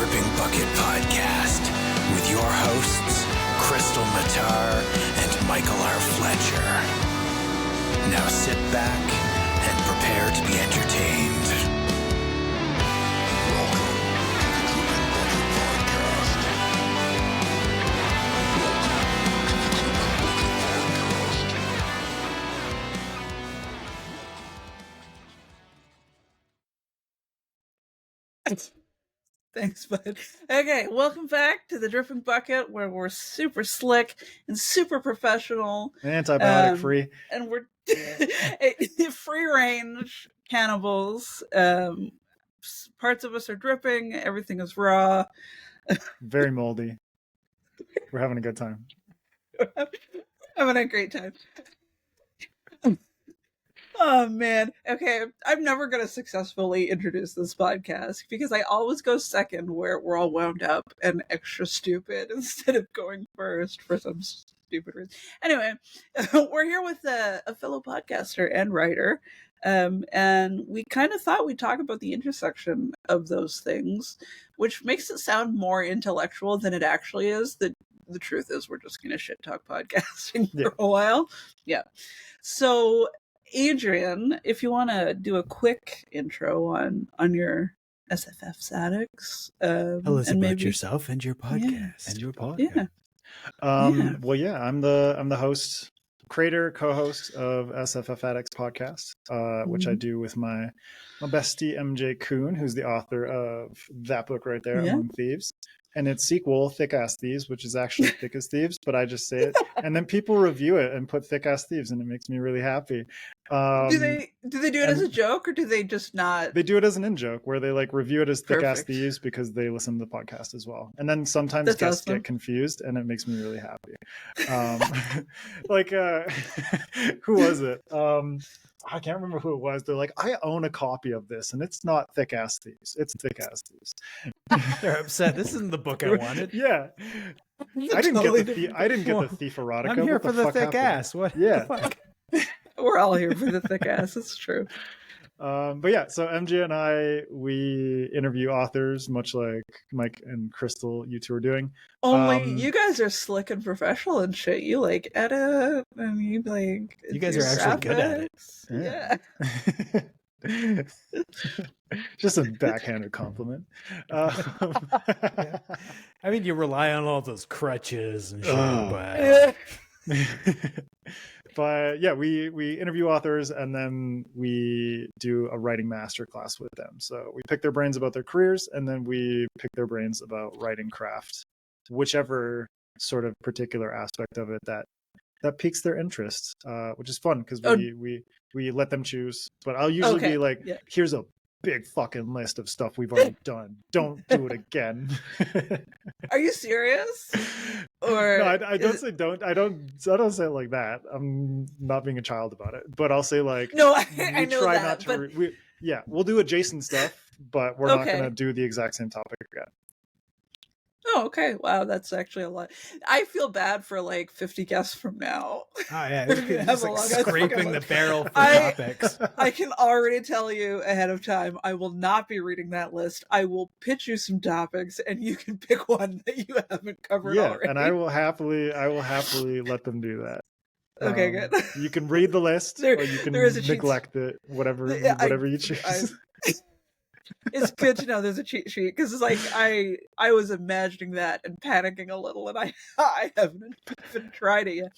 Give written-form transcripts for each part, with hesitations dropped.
Dripping Bucket Podcast with your hosts, Krystle Matar and Michael R Fletcher. Now sit back and prepare to be entertained. Thanks, bud. Okay, welcome back to the Dripping Bucket, where we're super slick and super professional. Antibiotic free. And we're free range cannibals. Parts of us are dripping, everything is raw. Very moldy. We're having a good time. Having a great time. Oh man. Okay, I'm never going to successfully introduce this podcast because I always go second where we're all wound up and extra stupid instead of going first for some stupid reason. Anyway, we're here with a fellow podcaster and writer, and we kind of thought we'd talk about the intersection of those things, which makes it sound more intellectual than it actually is. The truth is we're just going to shit talk podcasting for a while. Yeah. So Adrian, if you want to do a quick intro on your SFF Addicts, tell us about yourself and your podcast. Yeah. Well, yeah, I'm the host, creator, co-host of SFF Addicts Podcast, which I do with my bestie MJ Kuhn, who's the author of that book right there, Among Thieves. And its sequel, Thick Ass Thieves, which is actually Thick as Thieves, but I just say it. And then people review it and put Thick Ass Thieves, and it makes me really happy. Do they do it as a joke, or do they just not? They do it as an in-joke, where they like review it as Thick Ass Thieves because they listen to the podcast as well. And then sometimes guests get confused, and it makes me really happy. Who was it? I can't remember who it was. They're like, I own a copy of this, and it's not Thick Ass Thieves. It's Thick Ass Thieves. They're upset. This isn't the book I wanted. Yeah. I didn't get the thief erotica. I'm here for the thick ass. What? Yeah. The fuck? We're all here for the thick ass. It's true. But yeah, so MJ and we interview authors, much like Mike and Krystle, you two are doing. Only you guys are slick and professional and shit. You like edit, and you like. You guys are actually good at it. Yeah. Just a backhanded compliment. Yeah. I mean, you rely on all those crutches and shit, but yeah, we interview authors, and then we do a writing masterclass with them. So we pick their brains about their careers, and then we pick their brains about writing craft, whichever sort of particular aspect of it that piques their interest, which is fun because we let them choose. But I'll usually be like, here's a big fucking list of stuff we've already done. Don't do it again. Are you serious? Or no, I don't say don't. I don't say it like that. I'm not being a child about it. But I'll say like, no, I know try that. Not to we'll do adjacent stuff, but we're not going to do the exact same topic again. Oh, okay. Wow, that's actually a lot. I feel bad for like 50 guests from now. Oh yeah, it's like scraping the barrel for topics. I can already tell you ahead of time, I will not be reading that list. I will pitch you some topics, and you can pick one that you haven't covered already. And I will happily let them do that. Okay, good. You can read the list, or you can neglect it. Whatever you choose. It's good to know there's a cheat sheet, because it's like I was imagining that and panicking a little, and I haven't even tried it yet.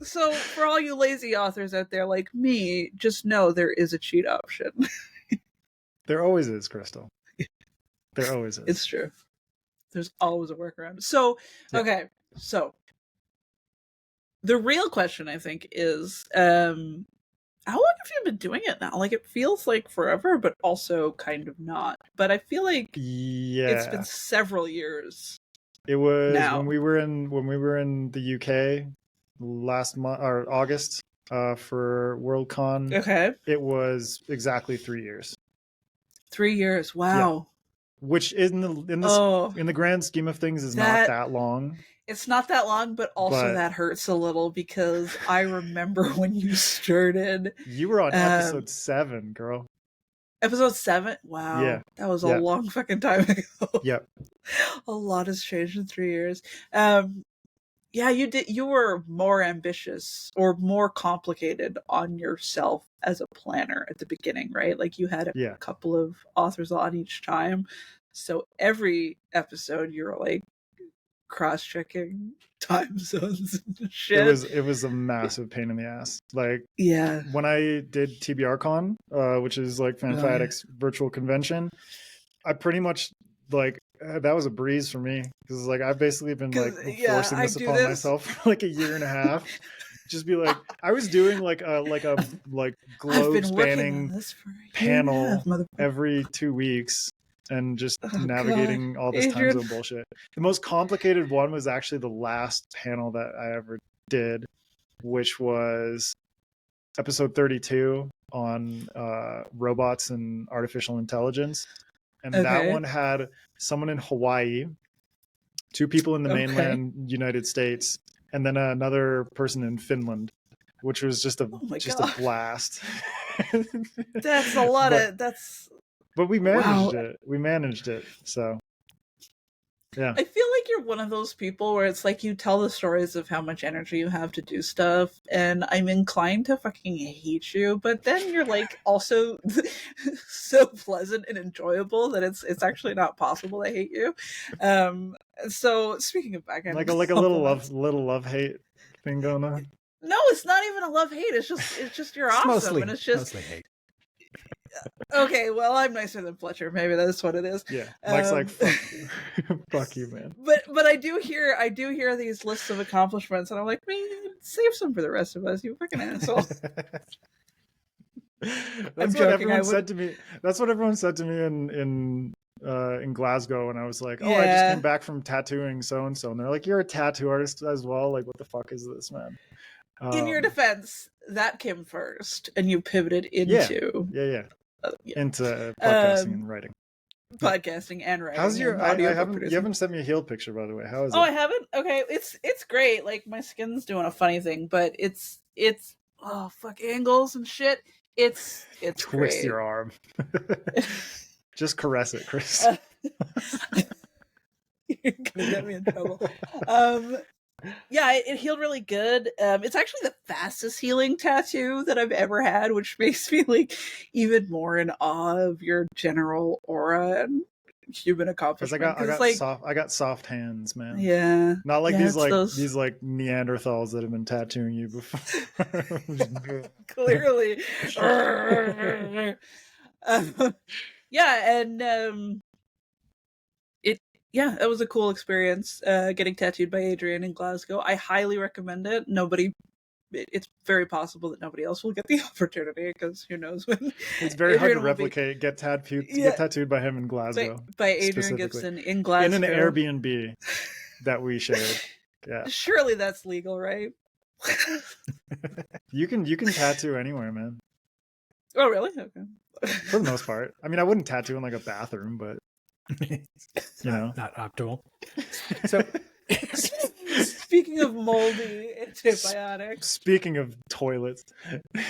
So for all you lazy authors out there like me, just know there is a cheat option. There always is, Krystle. There always is. It's true. There's always a workaround. So okay, so the real question, I think, is how long have you been doing it now? Like, it feels like forever, but also kind of not. But I feel like it's been several years. It was when we were in the UK last month or August for Worldcon. Okay. It was exactly 3 years. 3 years. Wow. Yeah. Which in the grand scheme of things is not that long. It's not that long, but also that hurts a little, because I remember when you started. You were on episode 7, girl. Episode 7? Wow. Yeah. That was a long fucking time ago. Yep. A lot has changed in 3 years. Yeah, you were more ambitious or more complicated on yourself as a planner at the beginning, right? Like you had a couple of authors on each time. So every episode you were like cross-checking time zones and shit. It was a massive pain in the ass. Like when I did TBRCon, which is like FanFiAddict's virtual convention, I pretty much like that was a breeze for me because like I've basically been like forcing this upon myself for like a year and a half. Just be like, I was doing like a globe spanning panel every 2 weeks and just navigating all this time zone bullshit. The most complicated one was actually the last panel that I ever did, which was episode 32 on robots and artificial intelligence. And that one had someone in Hawaii, 2 people in the mainland United States, and then another person in Finland, which was just a blast. That's a lot but we managed it. We managed it. So yeah. I feel like you're one of those people where it's like you tell the stories of how much energy you have to do stuff, and I'm inclined to fucking hate you, but then you're like also so pleasant and enjoyable that it's actually not possible to hate you. So speaking of backend, like a little love hate thing going on. No, it's not even a love hate. It's just you're awesome, mostly, and it's just mostly hate. Okay, well, I'm nicer than Fletcher. Maybe that's what it is. Yeah, Mike's like, fuck you, man. But I do hear these lists of accomplishments, and I'm like, man, save some for the rest of us, you fucking asshole. That's what everyone said to me. That's what everyone said to me in Glasgow, and I was like, I just came back from tattooing so and so, and they're like, you're a tattoo artist as well. Like, what the fuck is this, man? In your defense, that came first, and you pivoted into into podcasting and writing. Podcasting and writing. How's your? You haven't sent me a heel picture, by the way. How is it? Oh, I haven't. Okay, it's great. Like my skin's doing a funny thing, but it's oh fuck angles and shit. It's twist great. Your arm. Just caress it, Chris. You're gonna get me in trouble. Yeah, it healed really good. It's actually the fastest healing tattoo that I've ever had, which makes me like even more in awe of your general aura and human accomplishment. I got soft hands, man. Yeah, not like these Neanderthals that have been tattooing you before. Clearly. Yeah, it was a cool experience getting tattooed by Adrian in Glasgow. I highly recommend it. It's very possible that nobody else will get the opportunity because who knows when. It's very hard to replicate. Get tattooed by him in Glasgow. By Adrian Gibson in Glasgow. In an Airbnb that we shared. Yeah. Surely that's legal, right? You can tattoo anywhere, man. Oh, really? Okay. For the most part. I mean, I wouldn't tattoo in like a bathroom, but not optimal. So speaking of moldy antibiotics, speaking of toilets, we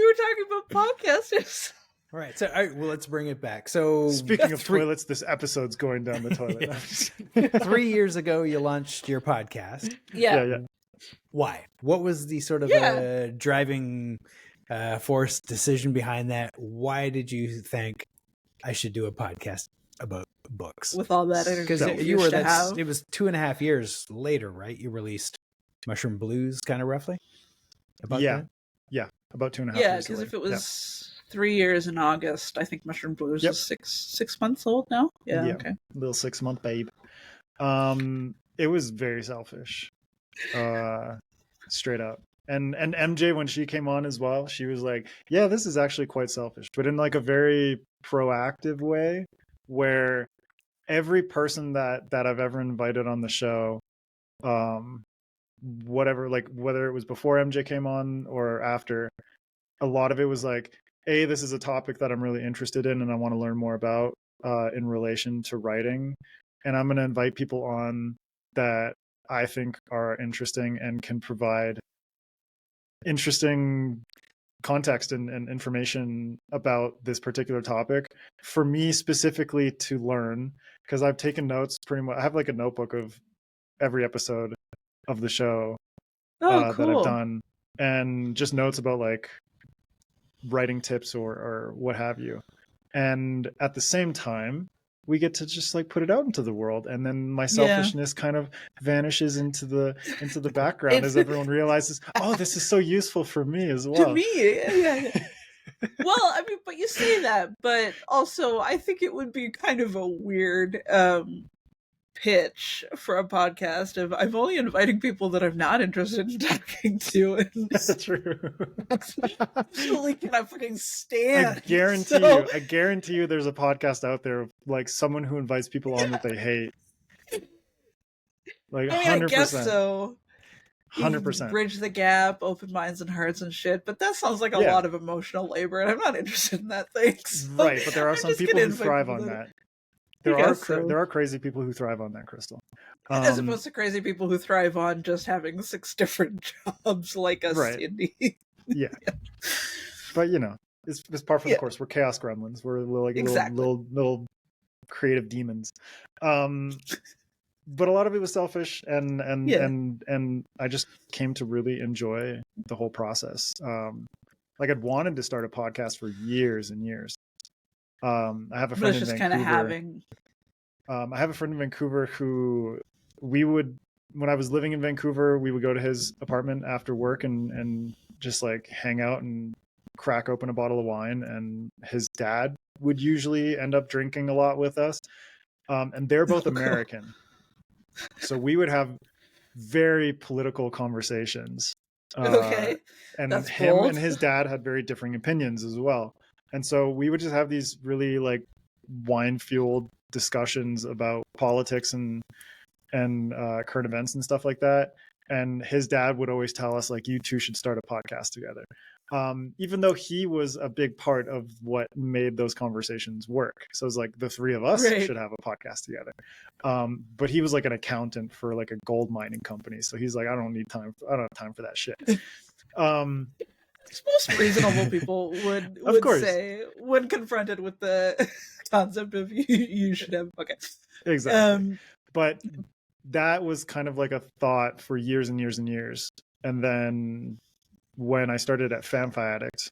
were talking about podcasters. All right, so let's bring it back. So speaking of toilets, this episode's going down the toilet. 3 years ago, you launched your podcast. Yeah. Why? What was the sort of driving force decision behind that? Why did you think I should do a podcast about books with all that energy? Because it was 2.5 years later, right? You released Mushroom Blues, kind of roughly. About 2.5 years. Yeah, because if it was 3 years in August, I think Mushroom Blues is six months old now. Yeah, okay, little 6-month babe. It was very selfish, straight up. And MJ, when she came on as well, she was like, yeah, this is actually quite selfish, but in like a very proactive way, where every person that I've ever invited on the show, whether it was before MJ came on or after, a lot of it was like, hey, this is a topic that I'm really interested in and I want to learn more about in relation to writing. And I'm going to invite people on that I think are interesting and can provide interesting context and information about this particular topic for me specifically to learn, because I've taken notes pretty much. I have like a notebook of every episode of the show Oh, that I've cool. done, and just notes about like writing tips or what have you. And at the same time, we get to just like put it out into the world, and then my selfishness kind of vanishes into the background as everyone realizes, oh, this is so useful for me as well. To me, yeah. Well, I mean, but you say that, but also I think it would be kind of a weird pitch for a podcast of I'm only inviting people that I'm not interested in talking to. And That's true. absolutely cannot fucking stand. I guarantee you there's a podcast out there of like someone who invites people on that they hate. Like 100%. I guess so. 100%. Bridge the gap, open minds and hearts and shit. But that sounds like a lot of emotional labor, and I'm not interested in that thing. So right, but there are some people who thrive on that. There are crazy people who thrive on that, Krystle. As opposed to crazy people who thrive on just having 6 different jobs like us, Cindy. Yeah. But you know, it's par for the course. We're chaos gremlins. We're like little creative demons. But a lot of it was selfish, and I just came to really enjoy the whole process. Like I'd wanted to start a podcast for years and years. I have a friend in Vancouver. I have a friend in Vancouver who when I was living in Vancouver, we would go to his apartment after work and just like hang out and crack open a bottle of wine. And his dad would usually end up drinking a lot with us. And they're both American. So we would have very political conversations. Okay. And That's him bold. and his dad had very differing opinions as well. And so we would just have these really like wine-fueled discussions about politics and current events and stuff like that. And his dad would always tell us like, you two should start a podcast together. Even though he was a big part of what made those conversations work. So it's like the three of us should have a podcast together. But he was like an accountant for like a gold mining company. So he's like, I don't have time for that shit. Most reasonable people would say when confronted with the concept of you should have exactly. But that was kind of like a thought for years and years and years. And then when I started at FanFiAddict,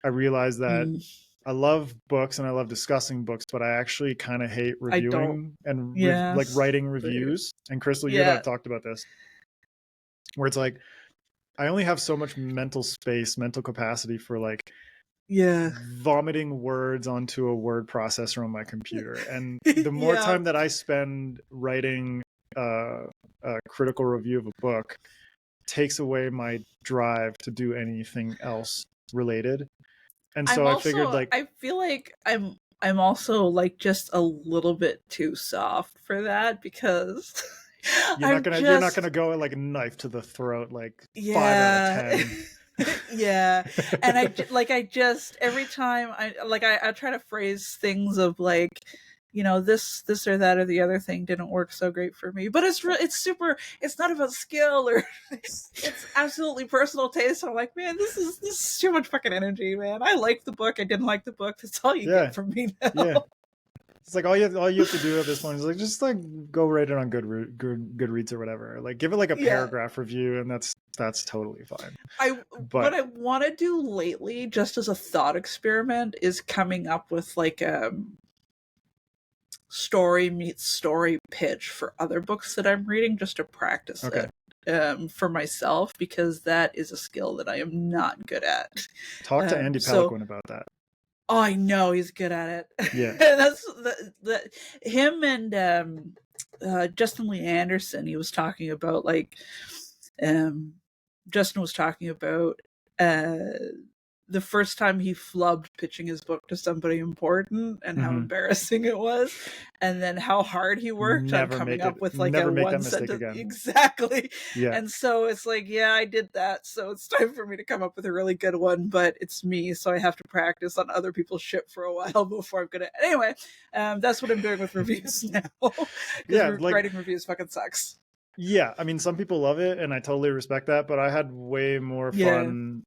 I realized that I love books and I love discussing books, but I actually kind of hate reviewing and like writing reviews. And Krystle, you and I have talked about this, where it's like, I only have so much mental capacity for like vomiting words onto a word processor on my computer. And the more time that I spend writing a critical review of a book takes away my drive to do anything else related. And so I figured like, I feel like I'm also like just a little bit too soft for that, because you're not gonna go like a knife to the throat like 5 out of 10. And I just every time I try to phrase things of like, you know, this or that or the other thing didn't work so great for me, but it's not about skill or it's absolutely personal taste. I'm like, man, this is too much fucking energy, man. I like the book, I didn't like the book. That's all you get from me now. It's like all you have to do at this point is like just like go rate it on Goodreads or whatever. Like give it like a paragraph review, and that's totally fine. What I want to do lately, just as a thought experiment, is coming up with like story meets story pitch for other books that I'm reading, just to practice it for myself, because that is a skill that I am not good at. Talk to Andy Peliquin about that. Oh, I know he's good at it. Yeah, that's him and Justin Lee Anderson. He was talking about like Justin was talking about the first time he flubbed pitching his book to somebody important and how embarrassing it was, and then how hard he worked on coming up with like a one sentence. Exactly. Yeah. And so it's like, I did that, so it's time for me to come up with a really good one, but it's me, so I have to practice on other people's shit for a while before I'm gonna. Anyway, that's what I'm doing with reviews now. Writing reviews fucking sucks. Yeah, I mean, some people love it, and I totally respect that, but I had way more fun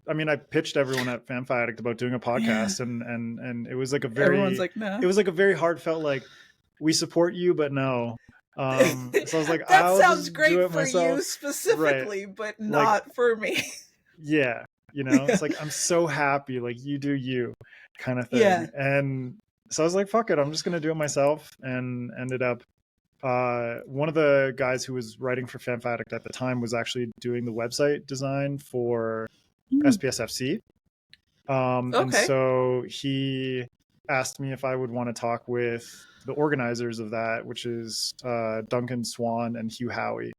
I pitched everyone at FanFiAddict about doing a podcast, and it was like everyone's like, no. It was like a very heartfelt, like, we support you, but no. So I was like, that I'll sounds just great do it for myself. you specifically, Right. but not for me. Yeah, it's like, I'm so happy, like, you do you kind of thing. Yeah. And so I was like, fuck it, I'm just gonna do it myself, and ended up one of the guys who was writing for FanFiAddict at the time was actually doing the website design for SPSFC. And so he asked me if I would want to talk with the organizers of that, which is Duncan Swan and Hugh Howey.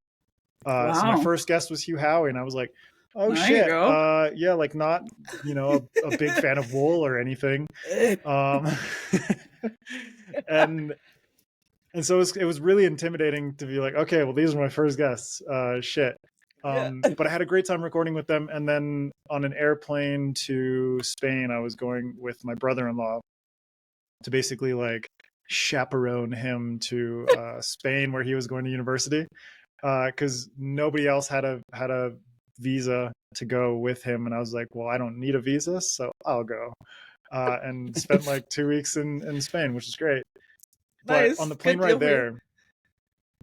So my first guest was Hugh Howey, and I was like, oh, there shit. Yeah, like, not, a big fan of wool or anything. And so it was really intimidating to be like, okay, well, these are my first guests. Shit. But I had a great time recording with them. And then on an airplane to Spain, I was going with my brother-in-law to basically, like, chaperone him to Spain, where he was going to university, because nobody else had a visa to go with him. And I was like, well, I don't need a visa, so I'll go. And spent like 2 weeks in Spain, which is great. But on the plane ride there,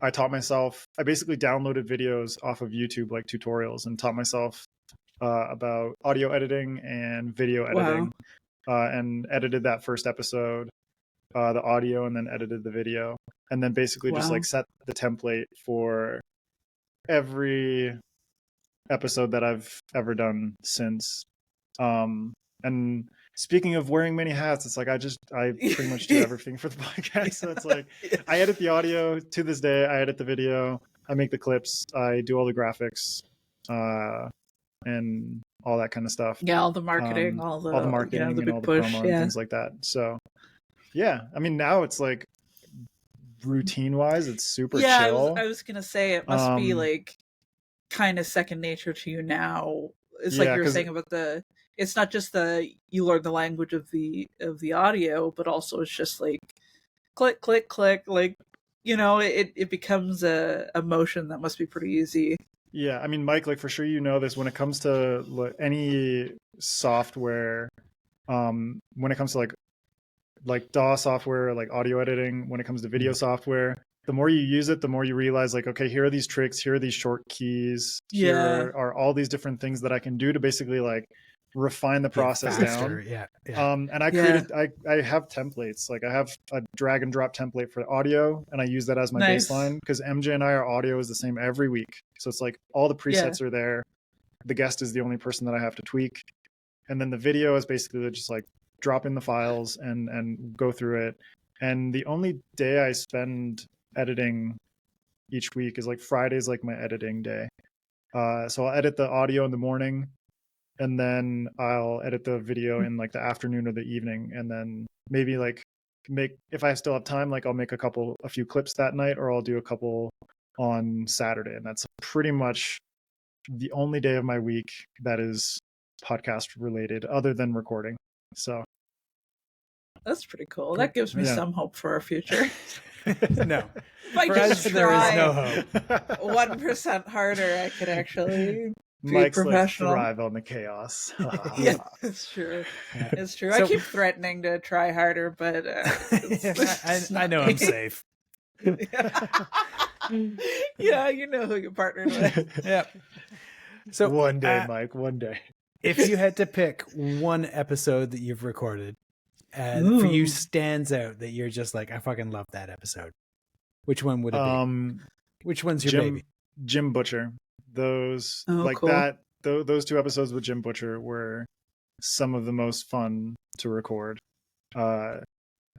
I taught myself, I basically downloaded videos off of YouTube, like tutorials, and taught myself about audio editing and video editing, and edited that first episode, the audio, and then edited the video, and then basically just like set the template for every episode that I've ever done since. And speaking of wearing many hats, it's like I pretty much do everything for the podcast. So it's like, I edit the audio to this day, I edit the video, I make the clips, I do all the graphics, and all that kind of stuff. Yeah, all the marketing, all the marketing, the and all the promo and things like that. So yeah, now it's like, routine wise, it's super chill. I was gonna say, it must be like kind of second nature to you now. It's like you were saying about it's not just you learn the language of the audio, but also it's just like click, click, click, like, it becomes a motion that must be pretty easy. Yeah, Mike, like, for sure, this, when it comes to any software, when it comes to like DAW software, like audio editing, when it comes to video software, the more you use it, the more you realize, like, okay, here are these tricks, here are these short keys, here are all these different things that I can do to basically, like, refine the process down. And I created, I have templates, like I have a drag and drop template for audio, and I use that as my baseline, because MJ and I, our audio is the same every week, so it's like all the presets are there, the guest is the only person that I have to tweak, and then the video is basically just like drop in the files and go through it. And the only day I spend editing each week is like Friday's like my editing day. So I'll edit the audio in the morning, and then I'll edit the video in like the afternoon or the evening, and then maybe like if I still have time, like I'll make a few clips that night, or I'll do a couple on Saturday. And that's pretty much the only day of my week that is podcast related, other than recording. So that's pretty cool. That gives me some hope for our future. No, if I just try there is no hope. 1% harder, I could actually be Mike's professional. Like, thrive on the chaos. Yeah, it's true. It's true. So, I keep threatening to try harder, but I know I'm safe. Yeah, you know who you're partnered with. Yeah. So one day, Mike, one day. If you had to pick one episode that you've recorded for you stands out that you're just like, I fucking love that episode, which one would it be? Which one's your baby? Jim Butcher. Those cool. that those two episodes with Jim Butcher were some of the most fun to record,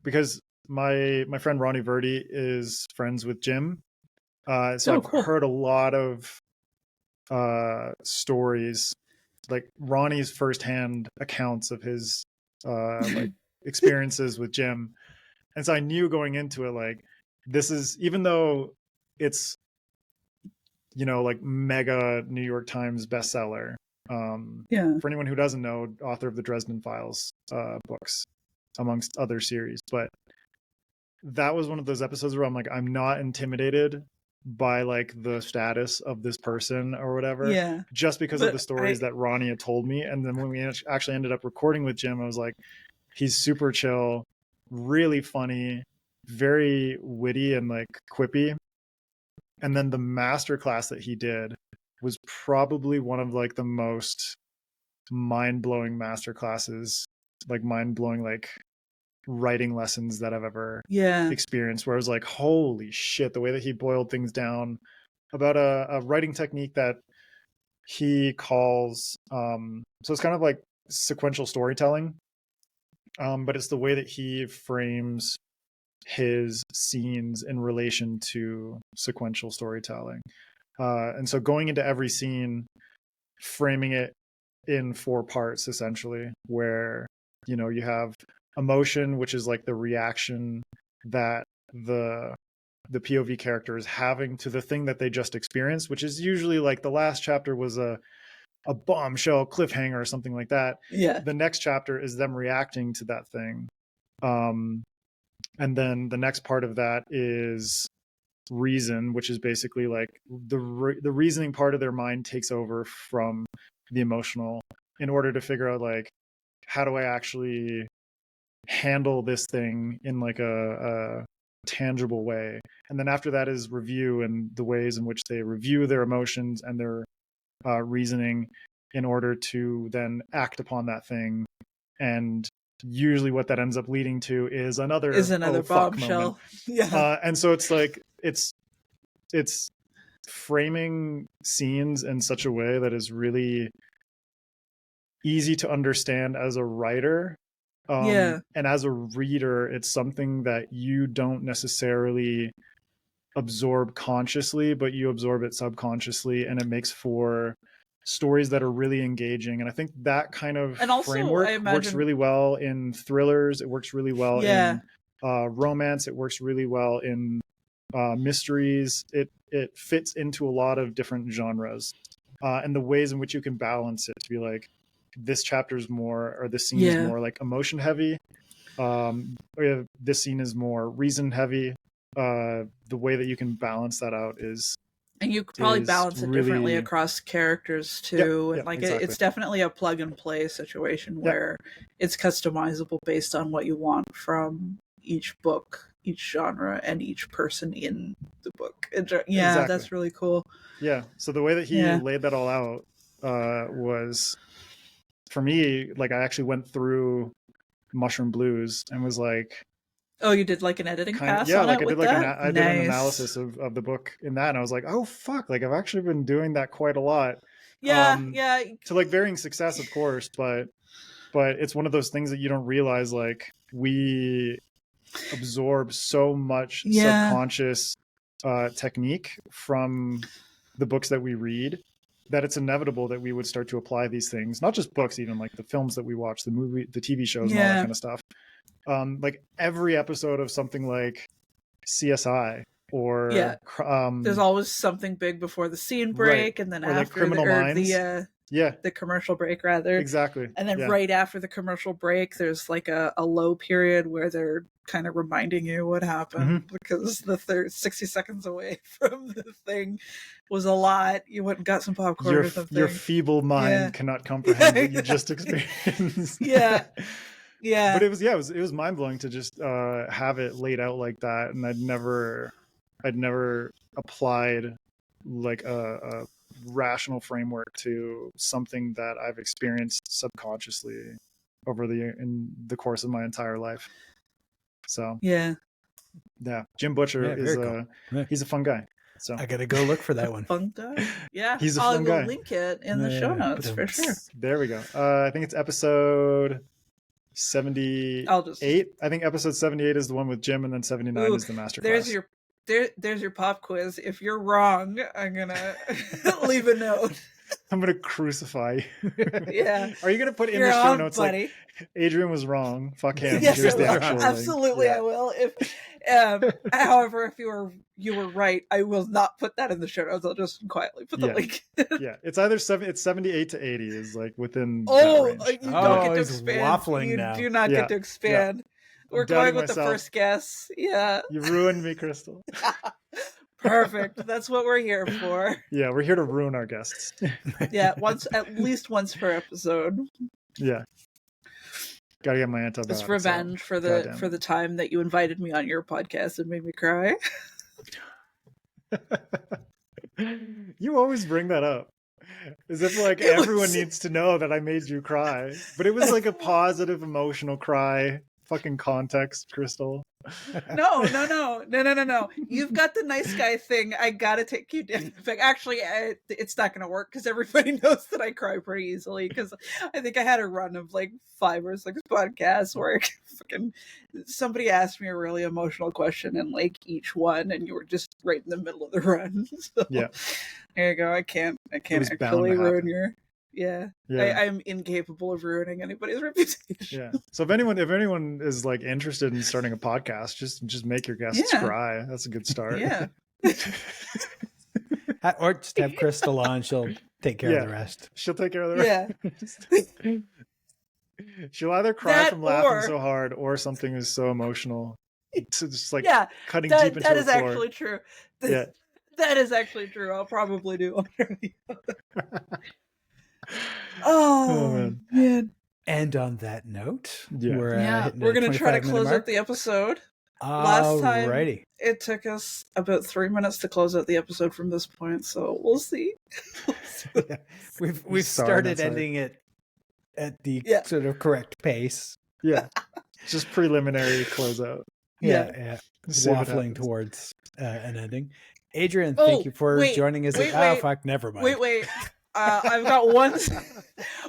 because my friend Ronnie Verdi is friends with Jim, so I've heard a lot of stories, like Ronnie's firsthand accounts of his like experiences with Jim, and so I knew going into it, like, this is, even though it's like mega New York Times bestseller, for anyone who doesn't know, author of the Dresden Files books, amongst other series, but that was one of those episodes where I'm like, I'm not intimidated by like the status of this person or whatever, Yeah. just because of the stories that Ronnie had told me. And then when we actually ended up recording with Jim, I was like, he's super chill, really funny, very witty and like quippy. And then the masterclass that he did was probably one of like the most mind-blowing masterclasses, like mind-blowing like writing lessons that I've ever experienced, where I was like, holy shit, the way that he boiled things down about a writing technique that he calls so it's kind of like sequential storytelling, but it's the way that he frames his scenes in relation to sequential storytelling, and so going into every scene, framing it in 4 parts essentially, where you know you have emotion, which is like the reaction that the POV character is having to the thing that they just experienced, which is usually like the last chapter was a bombshell cliffhanger or something like that. Yeah. The next chapter is them reacting to that thing. And then the next part of that is reason, which is basically like the reasoning part of their mind takes over from the emotional in order to figure out like, how do I actually handle this thing in like a tangible way. And then after that is review, and the ways in which they review their emotions and their reasoning in order to then act upon that thing. And usually what that ends up leading to is another bombshell. Yeah. And so it's like it's framing scenes in such a way that is really easy to understand as a writer. And as a reader, it's something that you don't necessarily absorb consciously, but you absorb it subconsciously, and it makes for stories that are really engaging. And I think that kind of framework works really well in thrillers. It works really well in romance. It works really well in mysteries. It fits into a lot of different genres, and the ways in which you can balance it to be like, this chapter is more, or this scene is more like emotion heavy. This scene is more reason heavy. The way that you can balance that out is, and you could probably balance it differently across characters too. And like exactly. It's definitely a plug and play situation where it's customizable based on what you want from each book, each genre, and each person in the book. Exactly. That's really cool. Yeah. So the way that he laid that all out was, for me, like I actually went through Mushroom Blues and was like, oh, you did like an editing pass on like I did like I did an analysis of the book in that, and I was like, oh fuck, like I've actually been doing that quite a lot. To like varying success, of course, but it's one of those things that you don't realize, like we absorb so much subconscious technique from the books that we read, that it's inevitable that we would start to apply these things, not just books, even like the films that we watch, the movie, the TV shows, and all that kind of stuff. Like every episode of something like CSI or there's always something big before the scene break, and then or after like Criminal Minds. The commercial break rather. Exactly. And then right after the commercial break, there's like a low period where they're kind of reminding you what happened, because the 60 seconds away from the thing was a lot. You went and got some popcorn or something. Your feeble mind cannot comprehend what you just experienced. But it was mind blowing to just have it laid out like that, and I'd never applied like a rational framework to something that I've experienced subconsciously in the course of my entire life. So Jim Butcher is he's a fun guy. So I gotta go look for that one. Fun guy. Yeah, he's a fun guy. I'll link it in the show notes for sure. There we go. I think it's episode 78. I think episode 78 is the one with Jim, and then 79 is the masterclass. There's your pop quiz. If you're wrong, I'm gonna leave a note. I'm gonna crucify you. Are you gonna put in the show notes buddy. Like Adrian was wrong? Fuck him. Yes, here's the actual absolutely link. I will. However, if you were right, I will not put that in the show notes. I'll just quietly put the link. It's either it's 78 to 80 is like within. You don't get to expand. Waffling you now. do not get to expand. We're going with the first guess. Yeah. You ruined me, Krystle. Perfect. That's what we're here for. Yeah, we're here to ruin our guests. Yeah, at least once per episode. Yeah. Gotta get my antibiotics. It's revenge for the time that you invited me on your podcast and made me cry. You always bring that up. As if like everyone needs to know that I made you cry. But it was like a positive, emotional cry. Fucking context, Krystle. No. You've got the nice guy thing. I gotta take you down. Actually, it's not gonna work because everybody knows that I cry pretty easily. Because I think I had a run of like 5 or 6 podcasts where somebody asked me a really emotional question in like each one, and you were just right in the middle of the run. So, yeah, there you go. I can't actually ruin your. Yeah. I'm incapable of ruining anybody's reputation. Yeah. So if anyone is like interested in starting a podcast, just make your guests cry. That's a good start. Yeah. Or just have Krystle on. She'll take care of the rest. She'll take care of the rest. Yeah. She'll either cry from laughing so hard or something is so emotional. It's just like cutting deep into the floor. That is actually true. That is actually true. I'll probably do one or the other. Oh man. And on that note, we're going to try to close out the episode. Last time it took us about 3 minutes to close out the episode from this point, so we'll see. We've started ending it at the sort of correct pace. Yeah. Just preliminary closeout. Yeah. Waffling towards an ending. Adrian, thank you for joining us. Never mind. Wait. I've got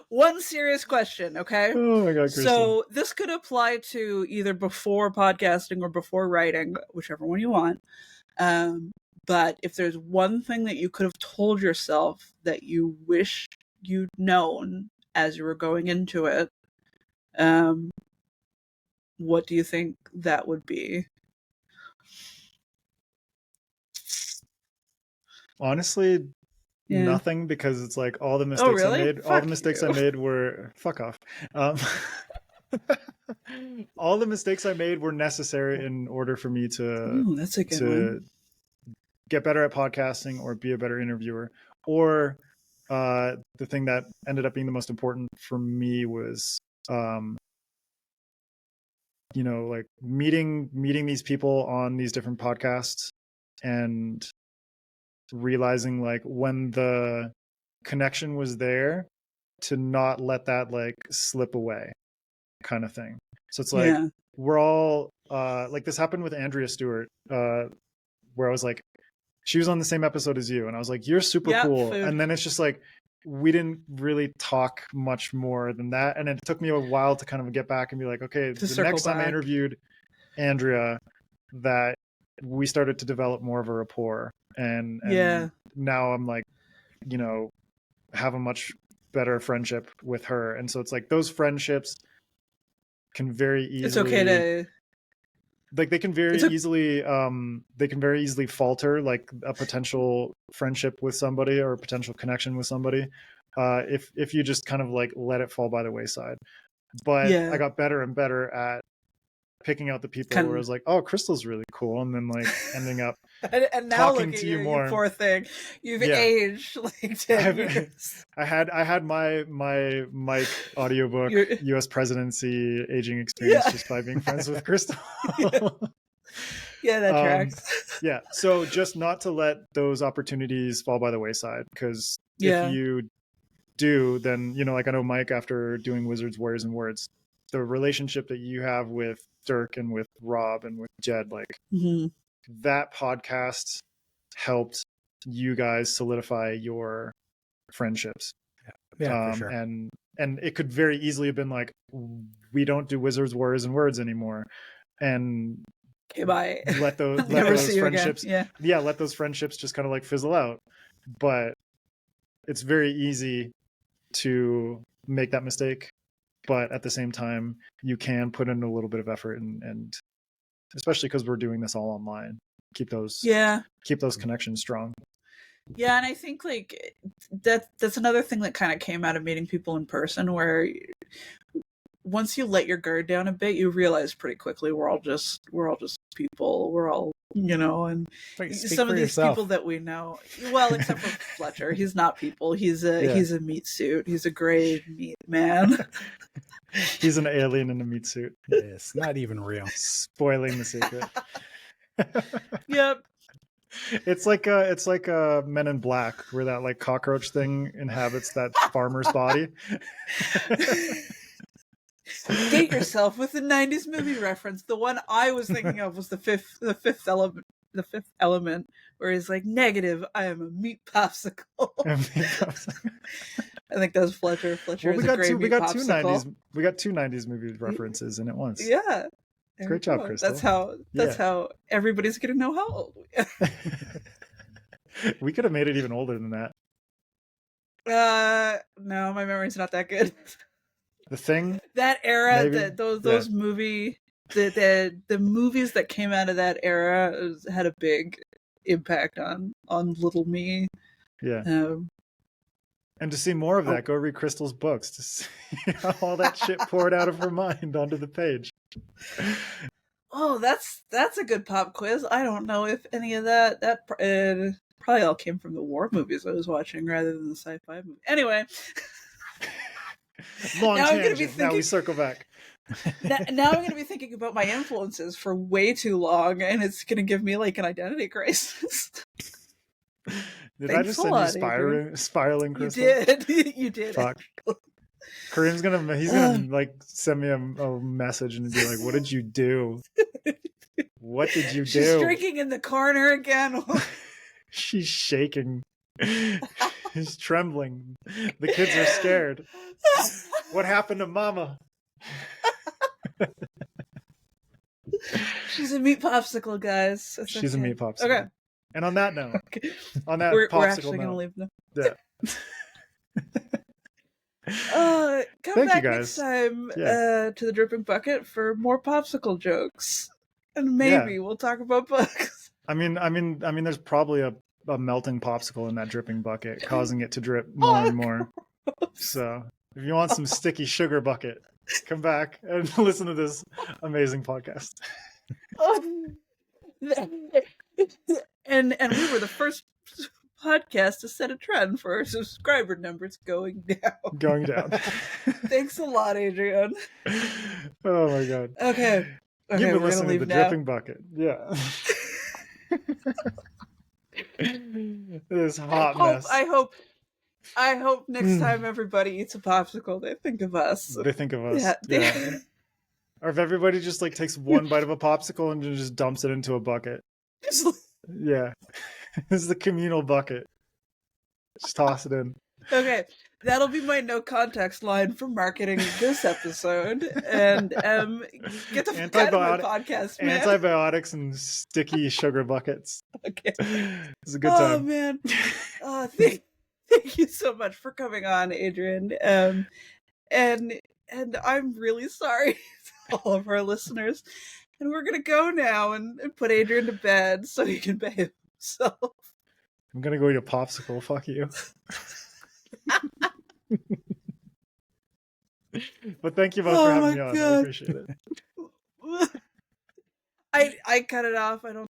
one serious question, okay? Oh my God, Krystle. So this could apply to either before podcasting or before writing, whichever one you want. But if there's one thing that you could have told yourself that you wish you'd known as you were going into it, what do you think that would be? Honestly, nothing, because it's like all the mistakes I made. All the mistakes I made were fuck off. All the mistakes I made were necessary in order for me to get better at podcasting or be a better interviewer. Or the thing that ended up being the most important for me was, like meeting these people on these different podcasts and realizing like when the connection was there to not let that like slip away kind of thing. So it's like we're all like this happened with Andrea Stewart, where I was like, she was on the same episode as you and I was like, you're super cool. And then it's just like we didn't really talk much more than that, and it took me a while to kind of get back and be like, okay, the next time I interviewed Andrea, that we started to develop more of a rapport. And now I'm like, have a much better friendship with her. And so it's like those friendships can very easily, it's okay to like, they can very easily falter, like a potential friendship with somebody or a potential connection with somebody, if you just kind of like let it fall by the wayside. But I got better and better at picking out the people where I was like, oh, Krystle's really cool, and then like ending up and now talking to you more. You poor thing, you've aged like 10 years. I had my Mike audiobook U.S. presidency aging experience just by being friends with Krystle. That tracks. So just not to let those opportunities fall by the wayside, because if you do, then like I know Mike, after doing Wizards, Warriors, and Words, the relationship that you have with Dirk and with Rob and with Jed, like that podcast helped you guys solidify your friendships. For sure. And it could very easily have been like, we don't do Wizards, Warriors, and Words anymore, and bye. let those friendships let those friendships just kind of like fizzle out. But it's very easy to make that mistake, but at the same time you can put in a little bit of effort, and especially because we're doing this all online, keep those connections strong. And I think like that's another thing that kind of came out of meeting people in person, where once you let your guard down a bit, you realize pretty quickly we're all just people. We're all, and Speak some for of these yourself. people that we know, well, except for Fletcher, he's not people. He's a meat suit. He's a gray meat man. He's an alien in a meat suit. It's not even real. Spoiling the secret. Yep. It's like Men in Black, where that like cockroach thing inhabits that farmer's body. Date yourself with the 90s movie reference. The one I was thinking of was the fifth element, where he's like, negative, I am a meat popsicle. I think that's Fletcher. Fletcher is a great meat popsicle. We got two 90s movie references in it once. Yeah. Great job, Krystle. That's how everybody's gonna know how old we are. We could have made it even older than that. No, my memory's not that good. The Thing? That era, maybe? those the movies that came out of that era had a big impact on little me. Yeah. And to see more of that, go read Krystle's books to see all that shit poured out of her mind onto the page. Oh, that's a good pop quiz. I don't know if any of that probably all came from the war movies I was watching rather than the sci-fi movie. Anyway. Long tangent. Now we circle back. Now I'm going to be thinking about my influences for way too long, and it's going to give me like an identity crisis. Did I just send you spiraling, Krystle? You did. Fuck. Kareem's he's gonna like send me a message and be like, "What did you do? What did you do?" She's drinking in the corner again. She's shaking. She's trembling. The kids are scared. What happened to Mama? She's a meat popsicle, guys. She's a meat popsicle. Okay. And on that note, we're actually going to leave now. Yeah. Come Thank back you guys. next time to the Dripping Bucket for more popsicle jokes, and maybe we'll talk about books. I mean, there's probably a melting popsicle in that dripping bucket, causing it to drip more and more. So, if you want some sticky sugar bucket, come back and listen to this amazing podcast. And we were the first podcast to set a trend for our subscriber numbers going down. Thanks a lot, Adrian. Oh my god. Okay. You've been listening to the Dripping Bucket. Yeah. This hot mess. I hope next time everybody eats a popsicle, they think of us. They think of us. Yeah. Or if everybody just like takes one bite of a popsicle and just dumps it into a bucket. Yeah. This is the communal bucket. Just toss it in. Okay. That'll be my no context line for marketing this episode. And get the fuck out of my podcast, man. Antibiotics and sticky sugar buckets. Okay. It's a good time. Oh, man. Thank you so much for coming on, Adrian. And I'm really sorry to all of our listeners. And we're going to go now and put Adrian to bed so he can behave himself. I'm going to go eat a popsicle. Fuck you. But thank you both for having me on. I appreciate it. I cut it off. I don't